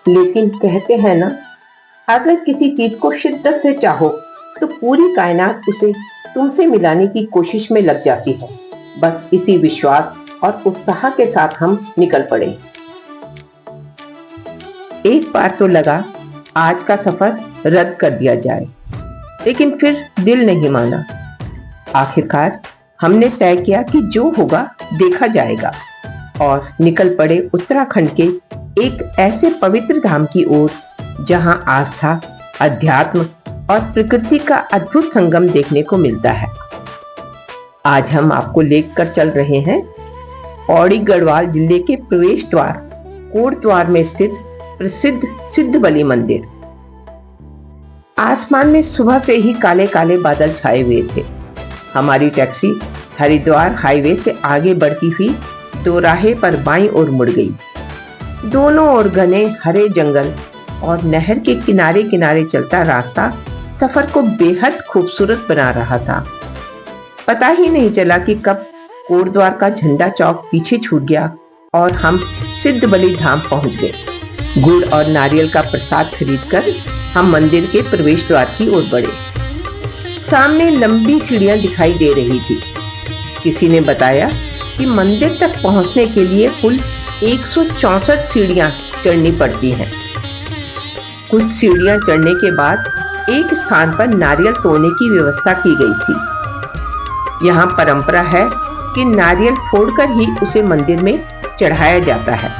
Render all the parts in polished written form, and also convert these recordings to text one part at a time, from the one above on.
लेकिन कहते हैं ना, अगर किसी चीज को शिद्दत से चाहो तो पूरी कायनात उसे तुमसे मिलाने की कोशिश में लग जाती है। बस इसी विश्वास और उत्साह के साथ हम निकल पड़े। एक बार तो लगा आज का सफर रद्द कर दिया जाए, लेकिन फिर दिल नहीं माना। आखिरकार हमने तय किया कि जो होगा देखा जाएगा और निकल पड़े उत्तराखंड के एक ऐसे पवित्र धाम की ओर जहां आस्था, अध्यात्म और प्रकृति का अद्भुत संगम देखने को मिलता है। आज हम आपको लेकर चल रहे हैं पौड़ी गढ़वाल जिले के प्रवेश द्वार कोटद्वार में स्थित प्रसिद्ध सिद्धबली मंदिर। आसमान में सुबह से ही काले काले बादल छाए हुए थे। हमारी टैक्सी हरिद्वार हाईवे से आगे बढ़ती हुई दोराहे पर बाईं ओर मुड़ गई। दोनों ओर घने हरे जंगल और नहर के किनारे किनारे चलता रास्ता सफर को बेहद खूबसूरत बना रहा था। पता ही नहीं चला कि कब कोटद्वार का झंडा चौक पीछे छूट गया और हम सिद्धबली धाम पहुंच गए। गुड़ और नारियल का प्रसाद खरीदकर हम मंदिर के प्रवेश द्वार की ओर बढ़े। सामने लंबी सीढ़ियां दिखाई दे रही थी। किसी ने बताया कि मंदिर तक पहुंचने के लिए कुल 164 सीढ़ियां चढ़नी पड़ती हैं। कुछ सीढ़ियां चढ़ने के बाद एक स्थान पर नारियल तोड़ने की व्यवस्था की गई थी। यहाँ परंपरा है कि नारियल फोड़कर ही उसे मंदिर में चढ़ाया जाता है।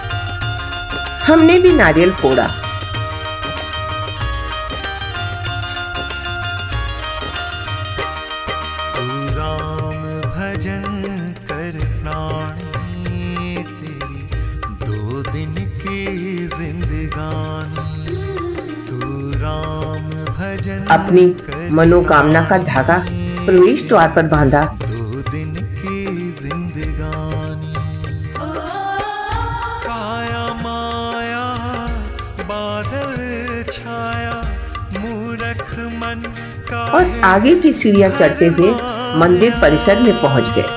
हमने भी नारियल फोड़ा। अपनी मनोकामना का धागा प्रवेश द्वार पर बांधा। और आगे की सीढ़ियां चढ़ते हुए मंदिर परिसर में पहुंच गए।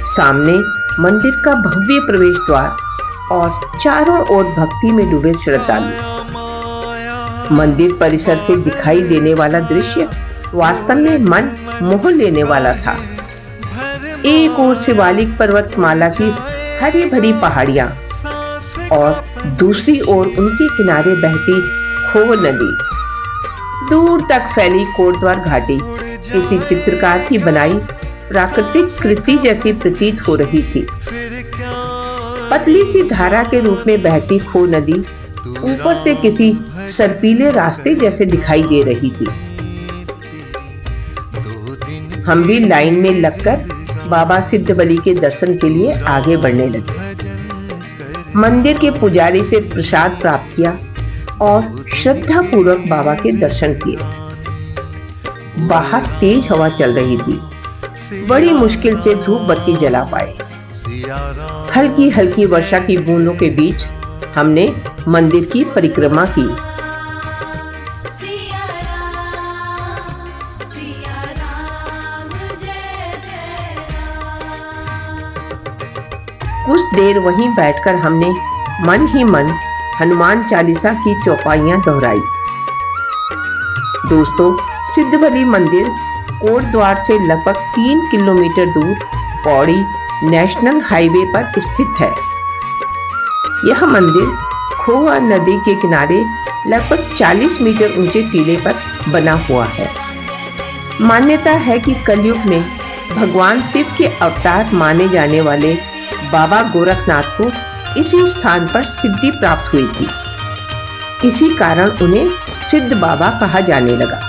सामने मंदिर का भव्य प्रवेश द्वार और चारों ओर भक्ति में डूबे श्रद्धालु। मंदिर परिसर से दिखाई देने वाला दृश्य वास्तव में मन मोह लेने वाला था। एक ओर शिवालिक पर्वतमाला की हरी भरी पहाड़ियां और दूसरी ओर उनके किनारे बहती खो नदी। दूर तक फैली कोटद्वार घाटी किसी चित्रकार की बनाई प्राकृतिक कृति जैसी प्रतीत हो रही थी। पतली सी धारा के रूप में बहती खो नदी ऊपर से किसी सर्पीले रास्ते जैसे दिखाई दे रही थी। हम भी लाइन में लगकर बाबा सिद्धबली के दर्शन के लिए आगे बढ़ने लगे। मंदिर के पुजारी से प्रसाद प्राप्त किया और श्रद्धा पूर्वक बाबा के दर्शन किए। बाहर तेज हवा चल रही थी। बड़ी मुश्किल से धूप बत्ती जला पाए। हल्की हल्की वर्षा की बूंदों के बीच हमने मंदिर की परिक्रमा की। कुछ देर वहीं बैठकर हमने मन ही मन हनुमान चालीसा की चौपाइयां दोहराई। दोस्तों, सिद्धबली मंदिर कोटद्वार से लगभग 3 किलोमीटर दूर पौड़ी नेशनल हाईवे पर स्थित है। यह मंदिर खोआ नदी के किनारे लगभग 40 मीटर ऊंचे टीले पर बना हुआ है। मान्यता है कि कलयुग में भगवान शिव के अवतार माने जाने वाले बाबा गोरखनाथ को इसी स्थान पर सिद्धि प्राप्त हुई थी। इसी कारण उन्हें सिद्ध बाबा कहा जाने लगा।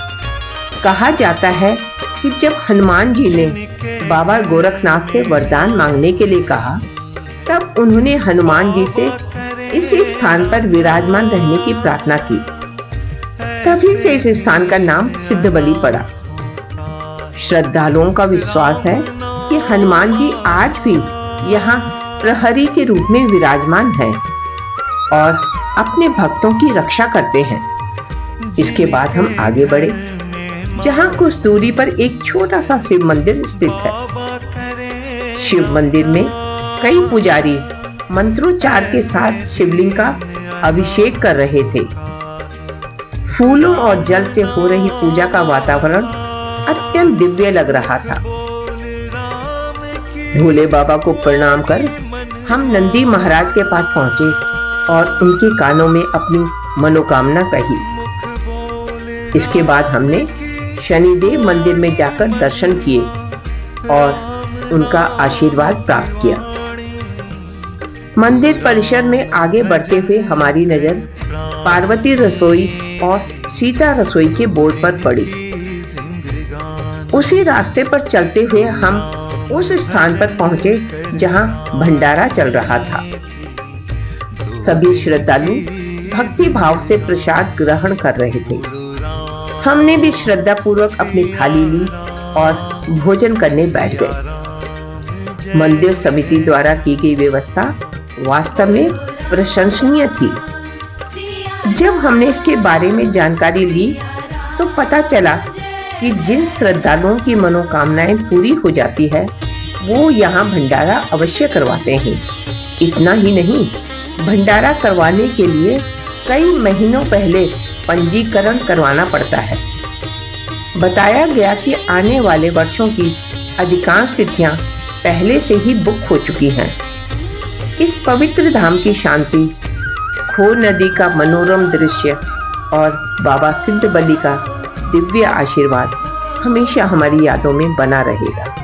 कहा जाता है कि जब हनुमान जी ने बाबा गोरखनाथ से वरदान मांगने के लिए कहा, तब उन्होंने हनुमान जी से इसी स्थान पर विराजमान रहने की प्रार्थना की। तभी से इस स्थान का नाम सिद्धबली पड़ा। श्रद्धालुओं का विश्वास है कि हनुमान जी आज भी यहाँ प्रहरी के रूप में विराजमान हैं और अपने भक्तों की रक्षा करते हैं। इसके बाद हम आगे बढ़े, जहाँ कुछ दूरी पर एक छोटा सा शिव मंदिर स्थित है। शिव मंदिर में कई पुजारी मंत्रोच्चार के साथ शिवलिंग का अभिषेक कर रहे थे। फूलों और जल से हो रही पूजा का वातावरण अत्यंत दिव्य लग रहा था। भोले बाबा को प्रणाम कर हम नंदी महाराज के पास पहुंचे और उनके कानों में अपनी मनोकामना कही। इसके बाद हमने शनिदेव मंदिर में जाकर दर्शन किए और उनका आशीर्वाद प्राप्त किया। मंदिर परिसर में आगे बढ़ते हुए हमारी नजर पार्वती रसोई और सीता रसोई के बोर्ड पर पड़ी। उसी रास्ते पर चलते हुए हम उस स्थान पर पहुंचे जहां भंडारा चल रहा था। सभी श्रद्धालु भक्ति भाव से प्रसाद ग्रहण कर रहे थे। हमने भी श्रद्धा पूर्वक अपनी थाली ली और भोजन करने बैठ गए। मंदिर समिति द्वारा की गई व्यवस्था वास्तव में प्रशंसनीय थी। जब हमने इसके बारे में जानकारी ली तो पता चला कि जिन श्रद्धालुओं की मनोकामनाएं पूरी हो जाती है वो यहाँ भंडारा अवश्य करवाते हैं। इतना ही नहीं, भंडारा करवाने के लिए कई महीनों पहले पंजीकरण करवाना पड़ता है। बताया गया कि आने वाले वर्षों की अधिकांश तिथियां पहले से ही बुक हो चुकी हैं। इस पवित्र धाम की शांति, खो नदी का मनोरम दृश्य और बाबा सिद्ध बलि का दिव्य आशीर्वाद हमेशा हमारी यादों में बना रहेगा।